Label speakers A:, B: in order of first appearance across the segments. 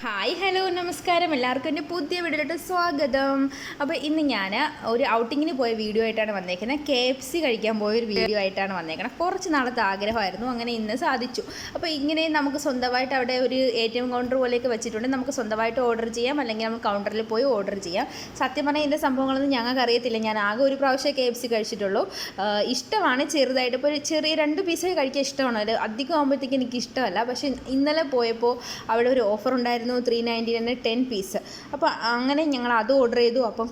A: Hi hello നമസ്കാരം, എല്ലാവർക്കും എൻ്റെ പുതിയ വീഡിയോയിലോട്ട് സ്വാഗതം. അപ്പോൾ ഇന്ന് ഞാൻ ഒരു ഔട്ടിങ്ങിന് പോയ വീഡിയോ ആയിട്ടാണ് വന്നേക്കുന്നത്. KFC കഴിക്കാൻ പോയൊരു വീഡിയോ ആയിട്ടാണ് വന്നേക്കുന്നത്. കുറച്ച് നാളത്തെ ആഗ്രഹമായിരുന്നു, അങ്ങനെ ഇന്ന് സാധിച്ചു. അപ്പോൾ ഇങ്ങനെ നമുക്ക് സ്വന്തമായിട്ട് അവിടെ ഒരു ATM കൗണ്ടർ പോലെയൊക്കെ വെച്ചിട്ടുണ്ട്. നമുക്ക് സ്വന്തമായിട്ട് ഓർഡർ ചെയ്യാം, അല്ലെങ്കിൽ നമുക്ക് കൗണ്ടറിൽ പോയി ഓർഡർ ചെയ്യാം. സത്യം പറഞ്ഞാൽ ഇതിൻ്റെ സംഭവങ്ങളൊന്നും ഞങ്ങൾക്ക് അറിയത്തില്ല. ഞാൻ ആകെ ഒരു പ്രാവശ്യം KFC കഴിച്ചിട്ടുള്ളൂ. ഇഷ്ടമാണ്, ചെറുതായിട്ട് ഇപ്പോൾ ചെറിയ 2 പീസേ കഴിക്കാൻ ഇഷ്ടമാണ്. അത് അധികം ആകുമ്പോഴത്തേക്ക് എനിക്ക് ഇഷ്ടമല്ല. പക്ഷേ ഇന്നലെ പോയപ്പോൾ അവിടെ ഒരു ഓഫർ ഉണ്ടായിരുന്നു, 399 10 പീസ്. അപ്പോൾ അങ്ങനെ ഞങ്ങൾ അത് ഓർഡർ ചെയ്തു. അപ്പം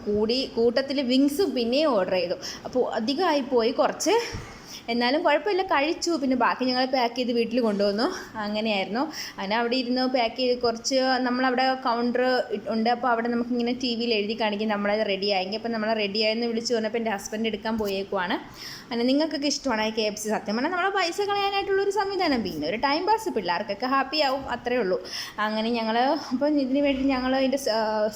A: കൂട്ടത്തിൽ വിങ്സും പിന്നെയും ഓർഡർ ചെയ്തു. അപ്പോൾ അധികമായിപ്പോയി കുറച്ച്, എന്നാലും കുഴപ്പമില്ല, കഴിച്ചു. പിന്നെ ബാക്കി ഞങ്ങൾ പാക്ക് ചെയ്ത് വീട്ടിൽ കൊണ്ടുവന്നു. അങ്ങനെയായിരുന്നു. അങ്ങനെ അവിടെ ഇരുന്ന് പാക്ക് ചെയ്ത് കുറച്ച് നമ്മളവിടെ കൗണ്ടർ ഉണ്ട്. അപ്പോൾ അവിടെ നമുക്കിങ്ങനെ TV എഴുതി കാണിക്കും നമ്മളത് റെഡി ആയെങ്കിൽ. അപ്പോൾ നമ്മളെ റെഡിയായെന്ന് വിളിച്ച് വന്നപ്പോൾ എൻ്റെ ഹസ്ബൻഡ് എടുക്കാൻ പോയേക്കുവാണ്. അങ്ങനെ നിങ്ങൾക്കൊക്കെ ഇഷ്ടമാണ് KFC? സത്യം പറഞ്ഞാൽ നമ്മളെ പൈസ കളയാനായിട്ടുള്ളൊരു സംവിധാനം, പിന്നെ ഒരു ടൈം പാസ്, പിള്ളേർക്കൊക്കെ ഹാപ്പി ആവും, അത്രേ ഉള്ളൂ. അങ്ങനെ ഞങ്ങൾ അപ്പം ഇതിന് വേണ്ടി ഞങ്ങൾ അതിൻ്റെ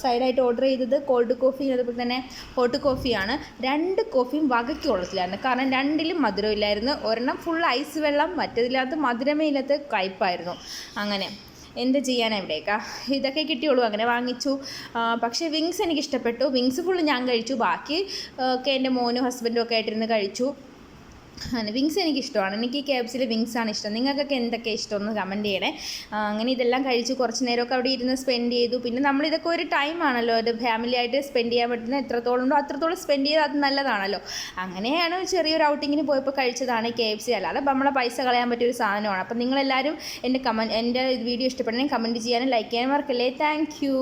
A: സൈഡായിട്ട് ഓർഡർ ചെയ്തത് കോൾഡ് കോഫി, അതുപോലെ തന്നെ ഹോട്ട് കോഫിയാണ്. 2 കോഫിയും വകയ്ക്ക് കൊള്ളത്തില്ലായിരുന്നു, കാരണം 2ലും മധുരം ഇല്ലായിരുന്നു. ഒരെണ്ണം ഫുൾ ഐസ് വെള്ളം, മറ്റേതില്ലാത്ത മധുരമേ ഇല്ലാത്ത കയ്പ്പായിരുന്നു. അങ്ങനെ എന്ത് ചെയ്യാനാണ്, ഇവിടേക്കാ ഇതൊക്കെ കിട്ടിയുള്ളൂ. അങ്ങനെ വാങ്ങിച്ചു. പക്ഷേ വിങ്സ് എനിക്ക് ഇഷ്ടപ്പെട്ടു. വിങ്സ് ഫുള്ള് ഞാൻ കഴിച്ചു, ബാക്കി ഒക്കെ എൻ്റെ മോനും ഹസ്ബൻഡും ഒക്കെ ആയിട്ടിരുന്ന് കഴിച്ചു. വിങ്സ് എനിക്കിഷ്ടമാണ്. എനിക്ക് KFCയിലെ വിങ്സാണ് ഇഷ്ടം. നിങ്ങൾക്കൊക്കെ എന്തൊക്കെ ഇഷ്ടമെന്ന് കമൻറ്റ് ചെയ്യണേ. അങ്ങനെ ഇതെല്ലാം കഴിച്ച് കുറച്ച് നേരമൊക്കെ അവിടെ ഇരുന്ന് സ്പെൻഡ് ചെയ്തു. പിന്നെ നമ്മളിതൊക്കെ ഒരു ടൈമാണല്ലോ, അത് ഫാമിലി ആയിട്ട് സ്പെൻഡ് ചെയ്യാൻ പറ്റുന്ന എത്രത്തോളം ഉണ്ടോ അത്രത്തോളം സ്പെൻഡ് ചെയ്താൽ അത് നല്ലതാണല്ലോ. അങ്ങനെയാണ് ചെറിയൊരു ഔട്ടിങ്ങിന് പോയപ്പോൾ കഴിച്ചതാണ് KFC. അല്ലാതെ നമ്മളെ പൈസ കളയാൻ പറ്റിയൊരു സാധനമാണ്. അപ്പം നിങ്ങളെല്ലാവരും എൻ്റെ വീഡിയോ ഇഷ്ടപ്പെടണമെങ്കിൽ കമൻറ്റ് ചെയ്യാനും ലൈക്ക് ചെയ്യാനും മറക്കല്ലേ. Thank you.